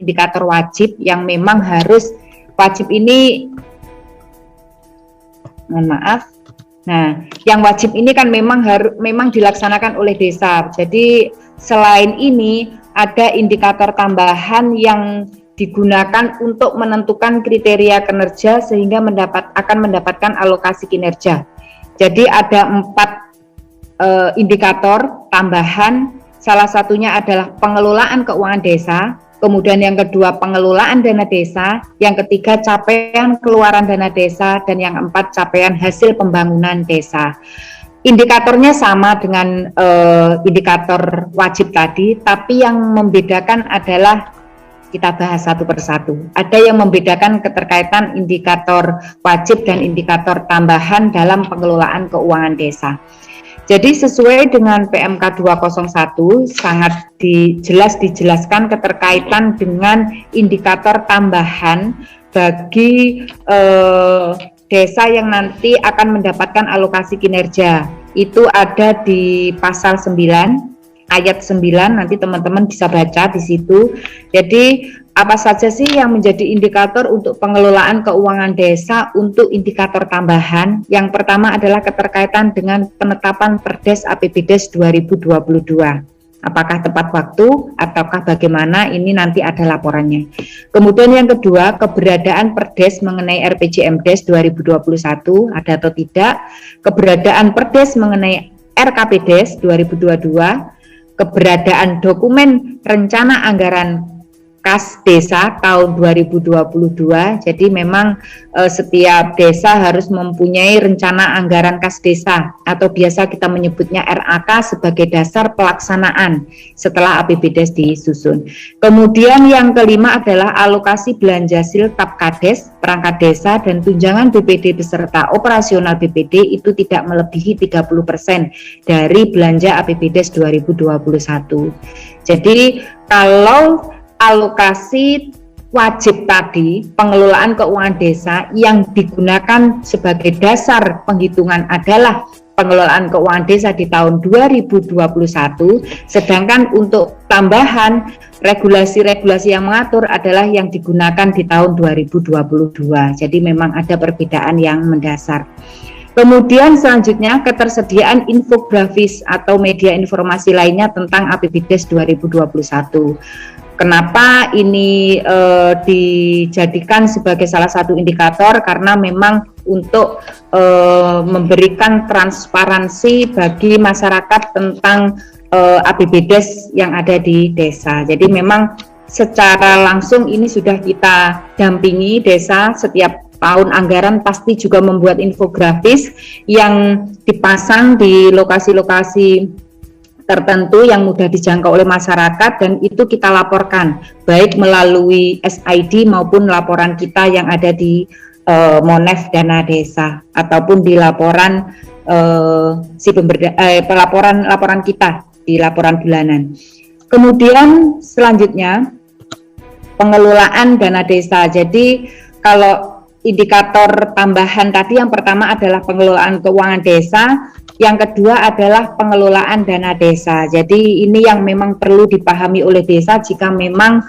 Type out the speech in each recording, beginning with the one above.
indikator wajib yang memang harus wajib ini, mohon maaf. Nah, yang wajib ini kan memang dilaksanakan oleh desa. Jadi selain ini ada indikator tambahan yang digunakan untuk menentukan kriteria kinerja sehingga akan mendapatkan alokasi kinerja. Jadi ada 4 indikator tambahan. Salah satunya adalah pengelolaan keuangan desa, kemudian yang kedua pengelolaan dana desa, yang ketiga capaian keluaran dana desa, dan yang keempat capaian hasil pembangunan desa. Indikatornya sama dengan indikator wajib tadi, tapi yang membedakan adalah kita bahas satu persatu. Ada yang membedakan keterkaitan indikator wajib dan indikator tambahan dalam pengelolaan keuangan desa. Jadi sesuai dengan PMK 201 sangat dijelaskan keterkaitan dengan indikator tambahan bagi desa yang nanti akan mendapatkan alokasi kinerja. Itu ada di pasal 9 ayat 9, nanti teman-teman bisa baca di situ. Jadi apa saja sih yang menjadi indikator untuk pengelolaan keuangan desa untuk indikator tambahan? Yang pertama adalah keterkaitan dengan penetapan Perdes APBDes 2022. Apakah tepat waktu ataukah bagaimana, ini nanti ada laporannya. Kemudian yang kedua, keberadaan Perdes mengenai RPJMDes 2021 ada atau tidak, keberadaan Perdes mengenai RKPDes 2022, keberadaan dokumen rencana anggaran kas desa tahun 2022. Jadi memang setiap desa harus mempunyai rencana anggaran kas desa atau biasa kita menyebutnya RAK sebagai dasar pelaksanaan setelah APBDes disusun. Kemudian yang kelima adalah alokasi belanja siltap kades, perangkat desa dan tunjangan BPD beserta operasional BPD itu tidak melebihi 30% dari belanja APBDes 2021. Jadi kalau alokasi wajib tadi, pengelolaan keuangan desa yang digunakan sebagai dasar penghitungan adalah pengelolaan keuangan desa di tahun 2021, sedangkan untuk tambahan regulasi-regulasi yang mengatur adalah yang digunakan di tahun 2022. Jadi memang ada perbedaan yang mendasar. Kemudian selanjutnya ketersediaan infografis atau media informasi lainnya tentang APBDes 2021. Kenapa ini dijadikan sebagai salah satu indikator? Karena memang untuk memberikan transparansi bagi masyarakat tentang APBDes yang ada di desa. Jadi memang secara langsung ini sudah kita dampingi desa setiap tahun anggaran pasti juga membuat infografis yang dipasang di lokasi-lokasi tertentu yang mudah dijangkau oleh masyarakat, dan itu kita laporkan baik melalui SID maupun laporan kita yang ada di Monef Dana Desa ataupun di laporan laporan kita di laporan bulanan. Kemudian selanjutnya pengelolaan dana desa. Jadi kalau indikator tambahan tadi yang pertama adalah pengelolaan keuangan desa, yang kedua adalah pengelolaan dana desa. Jadi ini yang memang perlu dipahami oleh desa jika memang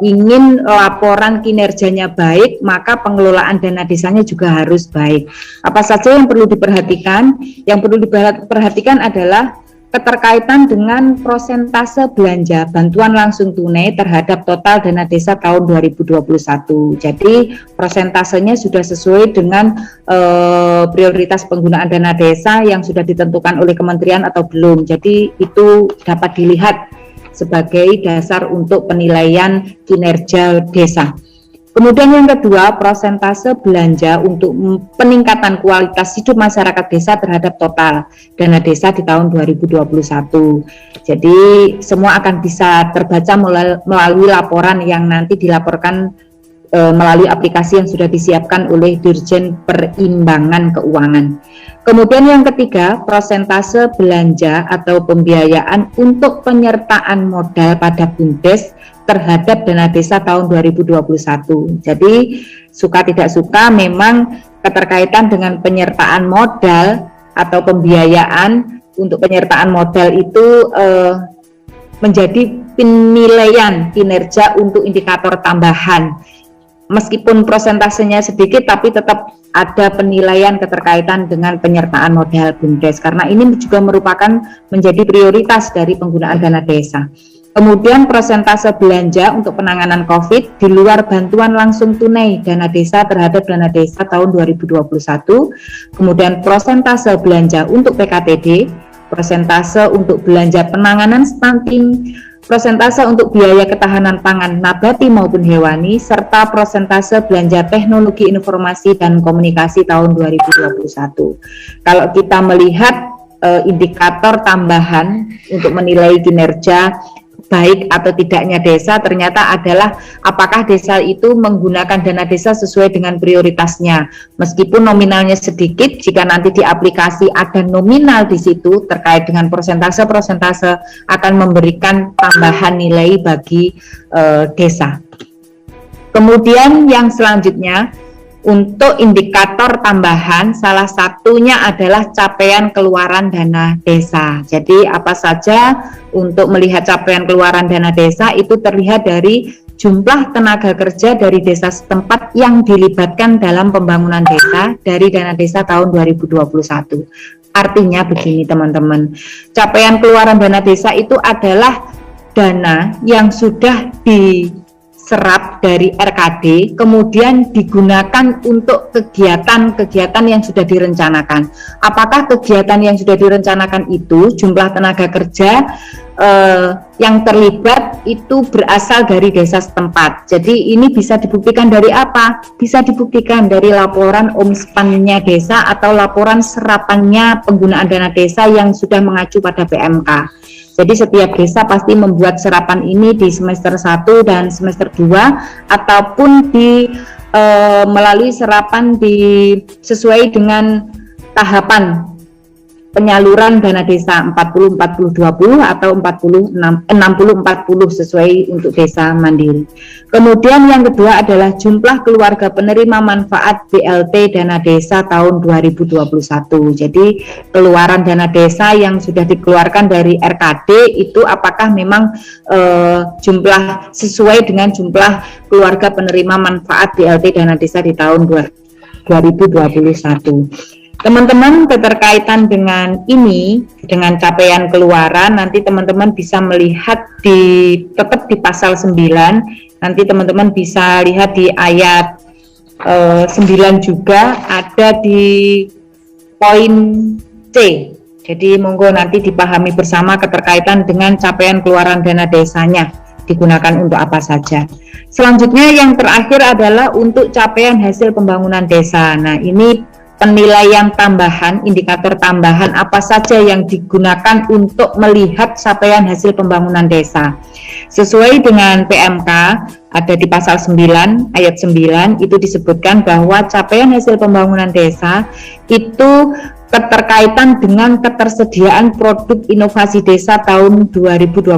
ingin laporan kinerjanya baik, maka pengelolaan dana desanya juga harus baik. Apa saja yang perlu diperhatikan? Yang perlu diperhatikan adalah keterkaitan dengan prosentase belanja bantuan langsung tunai terhadap total dana desa tahun 2021. Jadi prosentasenya sudah sesuai dengan prioritas penggunaan dana desa yang sudah ditentukan oleh kementerian atau belum. Jadi itu dapat dilihat sebagai dasar untuk penilaian kinerja desa. Kemudian yang kedua, prosentase belanja untuk peningkatan kualitas hidup masyarakat desa terhadap total dana desa di tahun 2021. Jadi semua akan bisa terbaca melalui laporan yang nanti dilaporkan melalui aplikasi yang sudah disiapkan oleh Dirjen Perimbangan Keuangan. Kemudian yang ketiga, prosentase belanja atau pembiayaan untuk penyertaan modal pada BUMDes terhadap dana desa tahun 2021. Jadi suka tidak suka memang keterkaitan dengan penyertaan modal atau pembiayaan untuk penyertaan modal itu menjadi penilaian kinerja untuk indikator tambahan. Meskipun prosentasenya sedikit, tapi tetap ada penilaian keterkaitan dengan penyertaan modal BUMDes, karena ini juga merupakan menjadi prioritas dari penggunaan dana desa. Kemudian persentase belanja untuk penanganan COVID di luar bantuan langsung tunai dana desa terhadap dana desa tahun 2021. Kemudian persentase belanja untuk PKTD, persentase untuk belanja penanganan stunting, persentase untuk biaya ketahanan pangan nabati maupun hewani, serta persentase belanja teknologi informasi dan komunikasi tahun 2021. Kalau kita melihat indikator tambahan untuk menilai kinerja baik atau tidaknya desa, ternyata adalah apakah desa itu menggunakan dana desa sesuai dengan prioritasnya. Meskipun nominalnya sedikit, jika nanti di aplikasi ada nominal di situ terkait dengan persentase-persentase akan memberikan tambahan nilai bagi desa. Kemudian yang selanjutnya, untuk indikator tambahan, salah satunya adalah capaian keluaran dana desa. Jadi apa saja untuk melihat capaian keluaran dana desa itu terlihat dari jumlah tenaga kerja dari desa setempat yang dilibatkan dalam pembangunan desa dari dana desa tahun 2021. Artinya begini teman-teman, capaian keluaran dana desa itu adalah dana yang sudah diserap dari RKD, kemudian digunakan untuk kegiatan-kegiatan yang sudah direncanakan. Apakah kegiatan yang sudah direncanakan itu jumlah tenaga kerja yang terlibat itu berasal dari desa setempat. Jadi ini bisa dibuktikan dari apa? Bisa dibuktikan dari laporan omspannya desa atau laporan serapannya penggunaan dana desa yang sudah mengacu pada PMK. Jadi setiap desa pasti membuat serapan ini di semester 1 dan semester 2 ataupun melalui serapan sesuai dengan tahapan penyaluran dana desa 40-40-20 atau 60-40 sesuai untuk desa mandiri. Kemudian yang kedua adalah jumlah keluarga penerima manfaat BLT dana desa tahun 2021. Jadi keluaran dana desa yang sudah dikeluarkan dari RKD itu apakah memang jumlah sesuai dengan jumlah keluarga penerima manfaat BLT dana desa di tahun 2021. Teman-teman, keterkaitan dengan ini, dengan capaian keluaran, nanti teman-teman bisa melihat tetap di pasal 9, nanti teman-teman bisa lihat di ayat 9 juga, ada di poin C. Jadi monggo nanti dipahami bersama keterkaitan dengan capaian keluaran dana desanya, digunakan untuk apa saja. Selanjutnya yang terakhir adalah untuk capaian hasil pembangunan desa. Nah ini penilaian tambahan, indikator tambahan apa saja yang digunakan untuk melihat capaian hasil pembangunan desa. Sesuai dengan PMK, ada di pasal 9, ayat 9, itu disebutkan bahwa capaian hasil pembangunan desa itu keterkaitan dengan ketersediaan produk inovasi desa tahun 2021.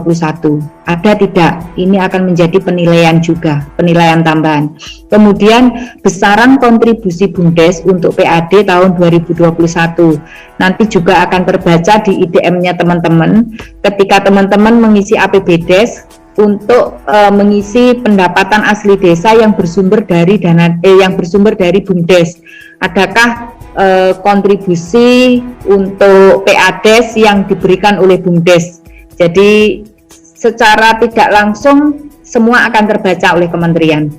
Ada tidak? Ini akan menjadi penilaian juga, penilaian tambahan. Kemudian besaran kontribusi BUMDes untuk PAD tahun 2021. Nanti juga akan terbaca di IDM-nya teman-teman ketika teman-teman mengisi APBDes untuk mengisi pendapatan asli desa yang bersumber dari dari BUMDes. Adakah kontribusi untuk PADes yang diberikan oleh BUMDes? Jadi secara tidak langsung semua akan terbaca oleh kementerian.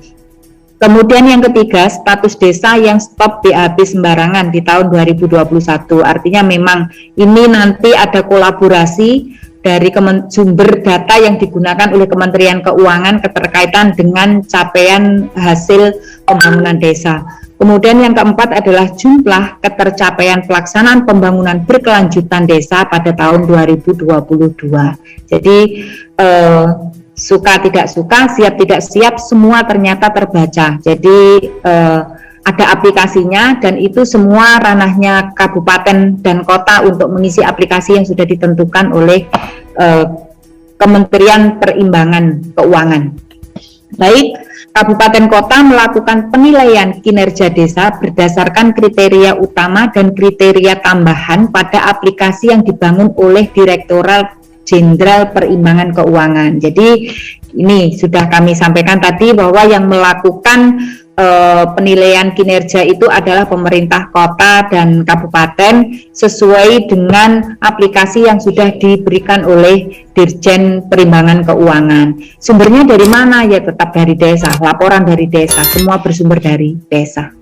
Kemudian yang ketiga, status desa yang stop BAB sembarangan di tahun 2021. Artinya memang ini nanti ada kolaborasi dari sumber data yang digunakan oleh Kementerian Keuangan keterkaitan dengan capaian hasil pembangunan desa. Kemudian yang keempat adalah jumlah ketercapaian pelaksanaan pembangunan berkelanjutan desa pada tahun 2022. Jadi suka tidak suka, siap tidak siap, semua ternyata terbaca. Jadi ada aplikasinya dan itu semua ranahnya kabupaten dan kota untuk mengisi aplikasi yang sudah ditentukan oleh Kementerian Perimbangan Keuangan. Baik, kabupaten kota melakukan penilaian kinerja desa berdasarkan kriteria utama dan kriteria tambahan pada aplikasi yang dibangun oleh Direktorat Jenderal Perimbangan Keuangan. Jadi ini sudah kami sampaikan tadi bahwa yang melakukan penilaian kinerja itu adalah pemerintah kota dan kabupaten sesuai dengan aplikasi yang sudah diberikan oleh Dirjen Perimbangan Keuangan. Sumbernya dari mana? Ya tetap dari desa, laporan dari desa, semua bersumber dari desa.